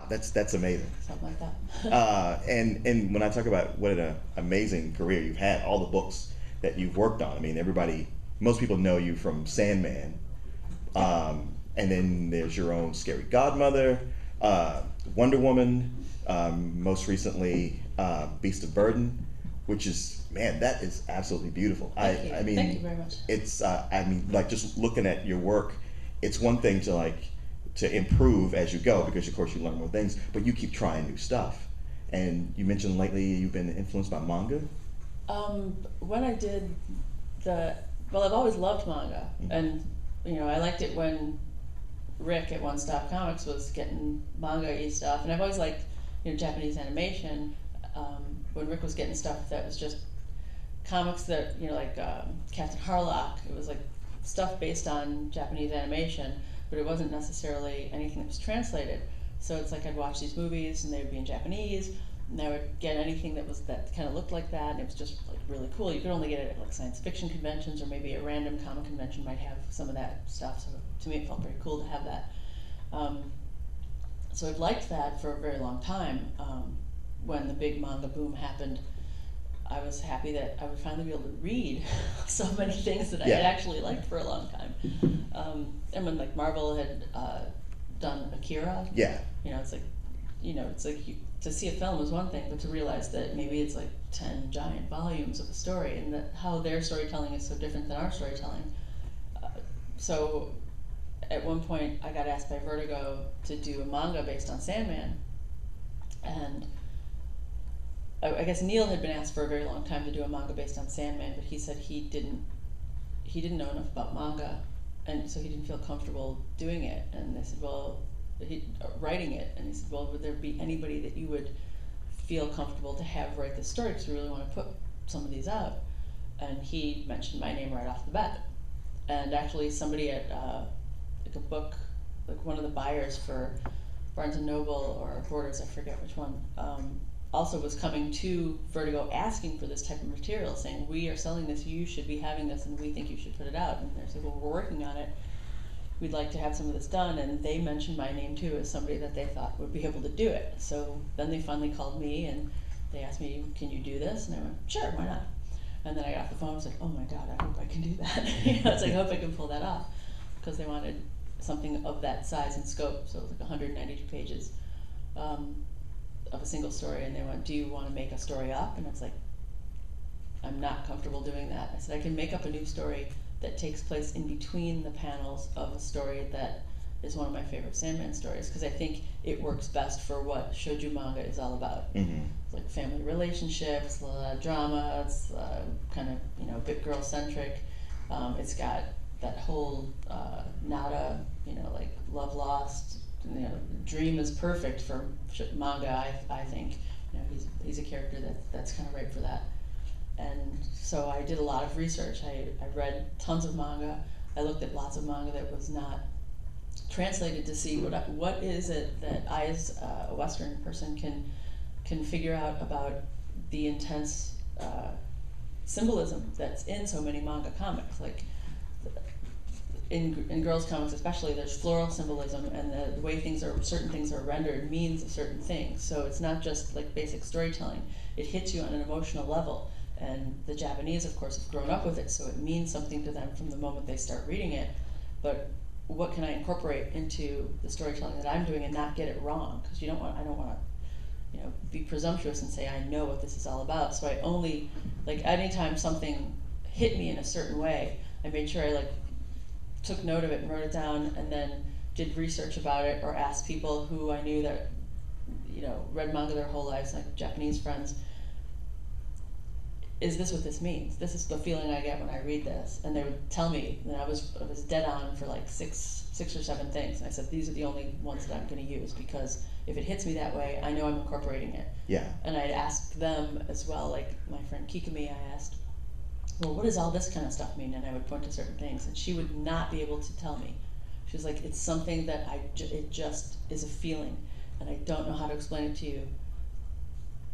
that's amazing. Something like that. And when I talk about what an amazing career you've had, all the books that you've worked on. I mean, most people know you from Sandman, and then there's your own Scary Godmother, Wonder Woman, most recently Beast of Burden, which is, man, that is absolutely beautiful. Thank you. I mean, Thank you very much. It's like just looking at your work, it's one thing to improve as you go, because of course you learn more things, but you keep trying new stuff. And you mentioned lately you've been influenced by manga. When I did I've always loved manga, and I liked it when Rick at One Stop Comics was getting manga-y stuff, and I've always liked Japanese animation. When Rick was getting stuff that was just comics that Captain Harlock, it was like stuff based on Japanese animation, but it wasn't necessarily anything that was translated. So it's like I'd watch these movies and they would be in Japanese, and I would get anything that kind of looked like that, and it was just like really cool. You could only get it at like science fiction conventions, or maybe a random comic convention might have some of that stuff. So to me, it felt very cool to have that. So I've liked that for a very long time. When the big manga boom happened, I was happy that I would finally be able to read so many things that I had actually liked for a long time. And when like Marvel had done Akira, it's like to see a film is one thing, but to realize that maybe it's like 10 giant volumes of a story, and that how their storytelling is so different than our storytelling. So at one point I got asked by Vertigo to do a manga based on Sandman, and I guess Neil had been asked for a very long time to do a manga based on Sandman, but he said he didn't know enough about manga, and so he didn't feel comfortable doing it. And they said, well, writing it, and he said, well, would there be anybody that you would feel comfortable to have write this story, because we really want to put some of these out? And he mentioned my name right off the bat. And actually somebody at like a book, like one of the buyers for Barnes & Noble or Borders, I forget which one, also was coming to Vertigo asking for this type of material, saying, we are selling this, you should be having this, and we think you should put it out. And they said, well, we're working on it, we'd like to have some of this done. And they mentioned my name too as somebody that they thought would be able to do it. So then they finally called me and they asked me, can you do this? And I went, sure, why not? And then I got off the phone and was like, oh my God, I hope I can do that. It's like, I hope I can pull that off, because they wanted something of that size and scope. So it was like 192 pages of a single story, and they went, do you want to make a story up? And I was like, I'm not comfortable doing that. I said, I can make up a new story that takes place in between the panels of a story that is one of my favorite Sandman stories, because I think it works best for what shoujo manga is all about. It's like family relationships, a lot of drama, it's kind of a bit girl centric. It's got that whole nada, like love lost, dream is perfect for manga. I think he's a character that's kind of right for that. And so I did a lot of research. I read tons of manga. I looked at lots of manga that was not translated to see what is it that I, as a Western person, can figure out about the intense symbolism that's in so many manga comics. Like in girls' comics especially, there's floral symbolism, and the way certain things are rendered means a certain thing. So it's not just like basic storytelling. It hits you on an emotional level. And the Japanese, of course, have grown up with it, so it means something to them from the moment they start reading it. But what can I incorporate into the storytelling that I'm doing and not get it wrong? Because I don't want to, be presumptuous and say I know what this is all about. So I only, like, anytime something hit me in a certain way, I made sure I took note of it and wrote it down, and then did research about it, or asked people who I knew that read manga their whole lives, like Japanese friends. Is this what this means? This is the feeling I get when I read this. And they would tell me, and I was dead on for like six or seven things. And I said, these are the only ones that I'm going to use, because if it hits me that way, I know I'm incorporating it. Yeah. And I'd ask them as well, like my friend Kikumi, I asked, well, what does all this kind of stuff mean? And I would point to certain things, and she would not be able to tell me. She was like, it's something that it just is a feeling, and I don't know how to explain it to you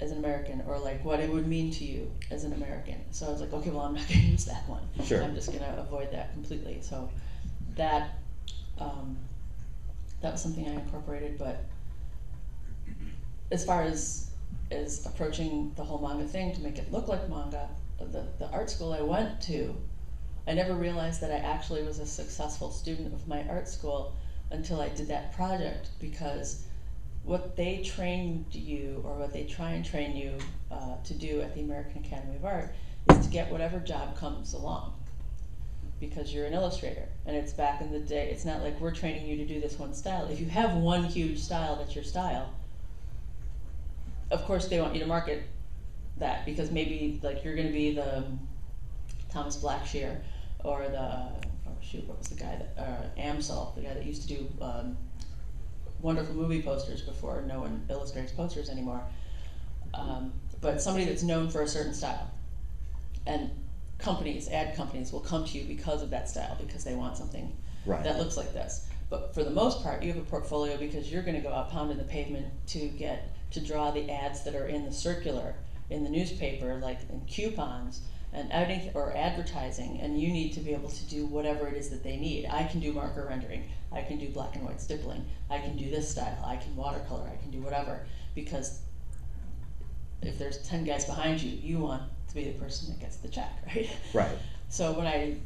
as an American, or like what it would mean to you as an American. So I was like, okay, well, I'm not going to use that one. Sure. I'm just going to avoid that completely. So that was something I incorporated, but as far as approaching the whole manga thing to make it look like manga, the art school I went to, I never realized that I actually was a successful student of my art school until I did that project, because what they trained you, or what they try and train you to do at the American Academy of Art, is to get whatever job comes along, because you're an illustrator. And it's back in the day, it's not like we're training you to do this one style. If you have one huge style that's your style, of course they want you to market that, because maybe like you're going to be the Thomas Blackshear, or what was the guy that, Amsel, the guy that used to do wonderful movie posters before no one illustrates posters anymore. But somebody that's known for a certain style. And ad companies will come to you because of that style, because they want something that looks like this. But for the most part, you have a portfolio because you're going to go out pounding the pavement to draw the ads that are in the circular, in the newspaper, like in coupons, and or advertising, and you need to be able to do whatever it is that they need. I can do marker rendering, I can do black and white stippling, I can do this style, I can watercolor, I can do whatever, because if there's 10 guys behind you, you want to be the person that gets the check, right? Right. So when I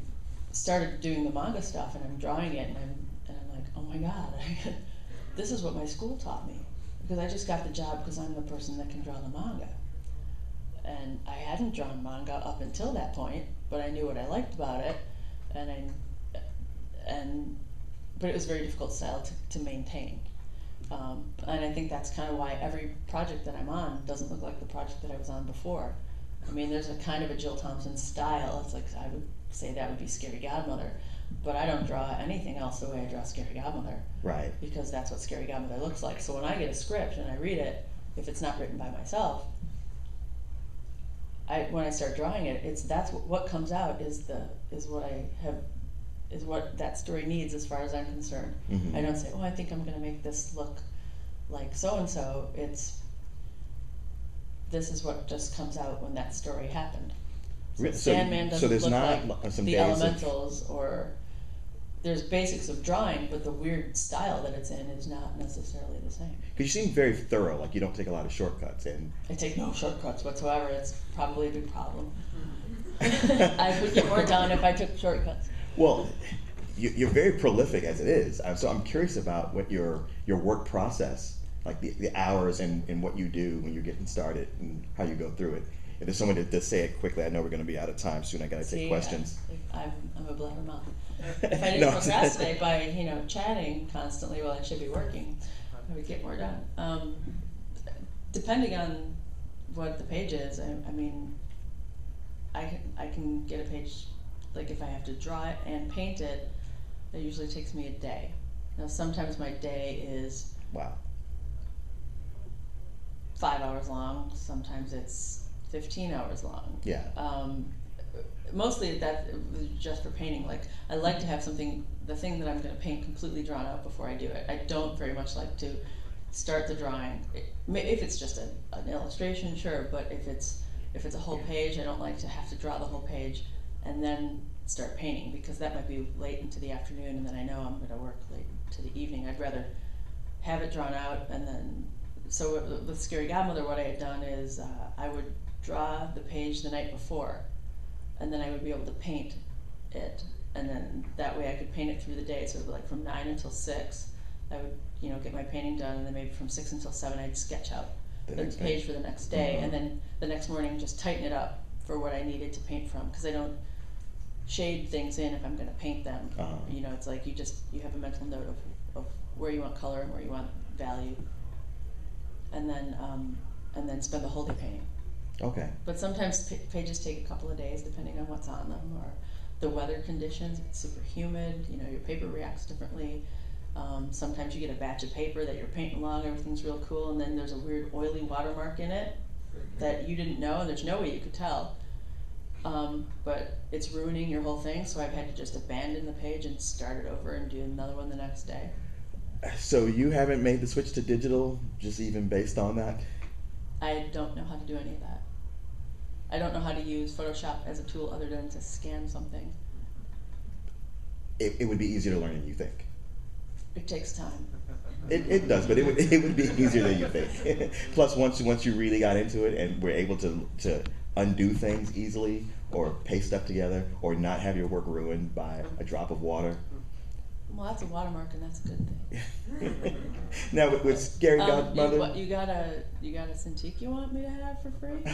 started doing the manga stuff and I'm drawing it, and I'm like, oh my God, this is what my school taught me, because I just got the job because I'm the person that can draw the manga. And I hadn't drawn manga up until that point, but I knew what I liked about it, but it was a very difficult style to maintain. And I think that's kind of why every project that I'm on doesn't look like the project that I was on before. I mean, there's a kind of a Jill Thompson style. It's like, I would say that would be Scary Godmother, but I don't draw anything else the way I draw Scary Godmother. Right. Because that's what Scary Godmother looks like. So when I get a script and I read it, if it's not written by myself, when I start drawing it, that's what comes out is what that story needs, as far as I'm concerned. Mm-hmm. I don't say, oh, I think I'm going to make this look like so and so. This is what just comes out when that story happened. So Sandman doesn't look like the Elementals, or there's basics of drawing, but the weird style that it's in is not necessarily the same. Because you seem very thorough, like you don't take a lot of shortcuts. And I take no shortcuts whatsoever. It's probably a big problem. I would get more done if I took shortcuts. Well, you're very prolific as it is, so I'm curious about what your work process, like the hours and what you do when you're getting started and how you go through it. If there's someone to say it quickly, I know we're going to be out of time soon. I got to take questions. I'm a blabbermouth. If I didn't procrastinate by chatting constantly while I should be working, I would get more done. Depending on what the page is, I mean, I can get a page, like if I have to draw it and paint it, it usually takes me a day. Now sometimes my day is 5 hours long. Sometimes it's 15 hours long. Yeah. Mostly that was just for painting. Like, I like to have the thing that I'm going to paint completely drawn out before I do it. I don't very much like to start the drawing. If it's just an illustration, sure, but if it's a whole page, I don't like to have to draw the whole page and then start painting, because that might be late into the afternoon, and then I know I'm going to work late to the evening. I'd rather have it drawn out, and then, so with Scary Godmother, what I had done is I would draw the page the night before, and then I would be able to paint it, and then that way I could paint it through the day. So like from 9 until 6, I would get my painting done, and then maybe from 6 until 7 I'd sketch out the page for the next day, and then the next morning just tighten it up for what I needed to paint from, because I don't shade things in if I'm going to paint them. It's like you have a mental note of where you want color and where you want value, and then spend the whole day painting. Okay. But sometimes pages take a couple of days depending on what's on them, or the weather conditions. If it's super humid, your paper reacts differently. Sometimes you get a batch of paper that you're painting along, everything's real cool, and then there's a weird oily watermark in it that you didn't know, and there's no way you could tell. But it's ruining your whole thing, so I've had to just abandon the page and start it over and do another one the next day. So you haven't made the switch to digital, just even based on that? I don't know how to do any of that. I don't know how to use Photoshop as a tool other than to scan something. It would be easier to learn than you think. It takes time. It does, but it would be easier than you think. Plus, once you really got into it and were able to undo things easily, or paste stuff together, or not have your work ruined by a drop of water. Well, that's a watermark, and that's a good thing. Now, with Scary Godmother, you got a Cintiq you want me to have for free?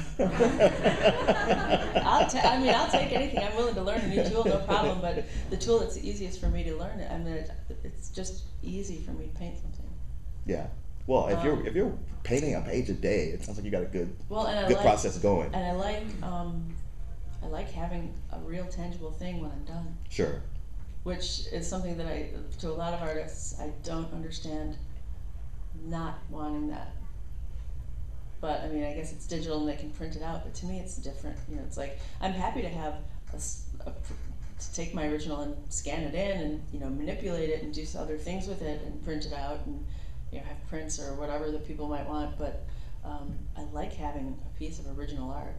I'll take anything. I'm willing to learn a new tool, no problem. But the tool that's the easiest for me to learn, it's just easy for me to paint something. Yeah. Well, if you're painting a page a day, it sounds like you got a good process going. And I like having a real tangible thing when I'm done. Sure. Which is something that to a lot of artists, I don't understand not wanting that. But I mean, I guess it's digital and they can print it out, but to me it's different. You know, it's like, I'm happy to have to take my original and scan it in and, you know, manipulate it and do other things with it and print it out and, you know, have prints or whatever that people might want, but I like having a piece of original art.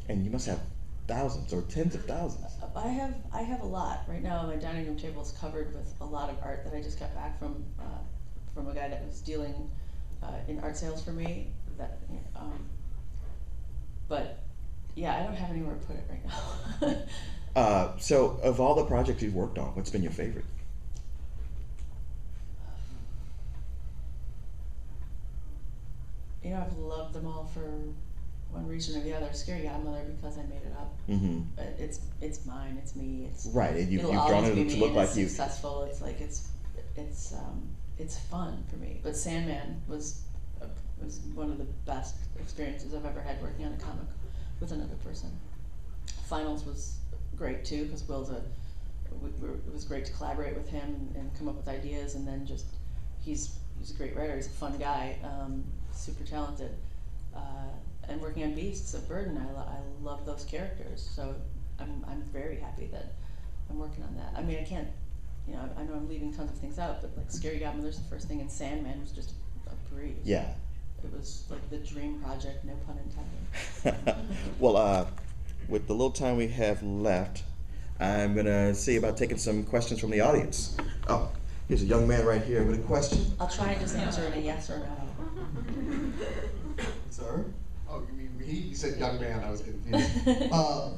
And you must have thousands or tens of thousands. I have a lot. Right now my dining room table is covered with a lot of art that I just got back from a guy that was dealing in art sales for me. But yeah, I don't have anywhere to put it right now. So of all the projects you've worked on, what's been your favorite? You know, I've loved them all for one reason or the other. Scary Godmother, because I made it up. Mm-hmm. It's mine. It's me. It's right. And you've drawn it to look like you. Successful. It's like it's fun for me. But Sandman was one of the best experiences I've ever had working on a comic with another person. Finals was great too, because it was great to collaborate with him and come up with ideas, and then just he's a great writer. He's a fun guy, super talented. And working on Beasts of Burden, I love those characters, so I'm very happy that I'm working on that. I mean, I can't, you know, I know I'm leaving tons of things out, but like Scary Godmother's the first thing, and Sandman was just a breeze. Yeah. It was like the dream project, no pun intended. Well, with the little time we have left, I'm gonna see about taking some questions from the audience. Oh, here's a young man right here with a question. I'll try and just answer in a yes or no. Sir? Oh, you mean me? You said young man, I was confused.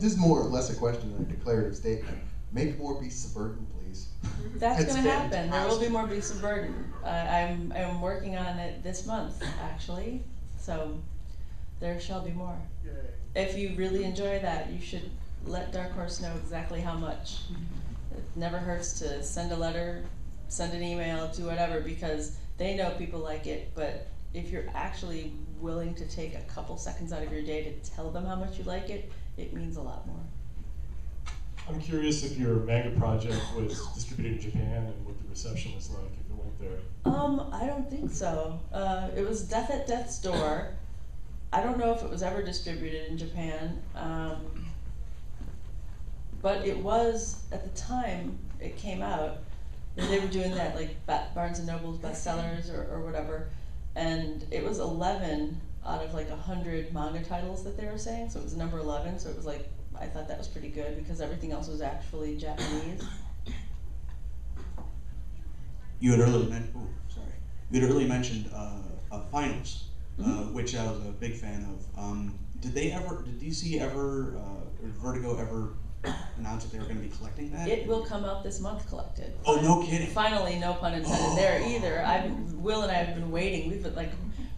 This is more or less a question than a declarative statement. Make more Beasts of Burden, please. That's going to happen. There will be more Beasts of Burden. I'm working on it this month, actually. So there shall be more. Yay. If you really enjoy that, you should let Dark Horse know exactly how much. It never hurts to send a letter, send an email, do whatever, because they know people like it, but if you're actually willing to take a couple seconds out of your day to tell them how much you like it, it means a lot more. I'm curious if your manga project was distributed in Japan and what the reception was like if it went there. I don't think so. It was Death at Death's Door. I don't know if it was ever distributed in Japan, but it was, at the time it came out, they were doing that like Barnes & Noble's bestsellers or whatever, and it was 11 out of like 100 manga titles that they were saying, so it was number 11, so it was like, I thought that was pretty good because everything else was actually Japanese. You had earlier mentioned finals, which I was a big fan of. Did DC ever, or Vertigo ever announce that they were going to be collecting that? It will come out this month collected. Oh, no kidding. Finally, no pun intended there either. Will and I have been waiting.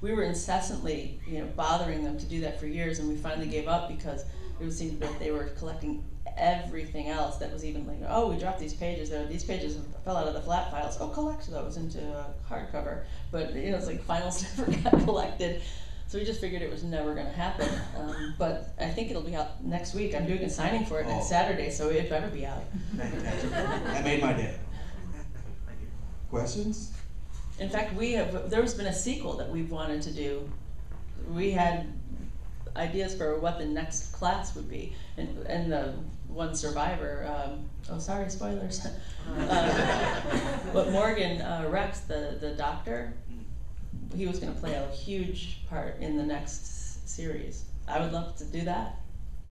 We were incessantly, bothering them to do that for years, and we finally gave up because it would seem that they were collecting everything else that was even like, oh, we dropped these pages. These pages fell out of the flat files. Oh, collect those into a hardcover. But it's like finals never got collected. So we just figured it was never going to happen. But I think it'll be out next week. I'm doing a signing for it next Saturday, so it better be out. That made my day. Questions? In fact, there's been a sequel that we've wanted to do. We had ideas for what the next class would be, and the one survivor, sorry, spoilers, but Morgan Rex, the doctor, he was going to play a huge part in the next series. I would love to do that.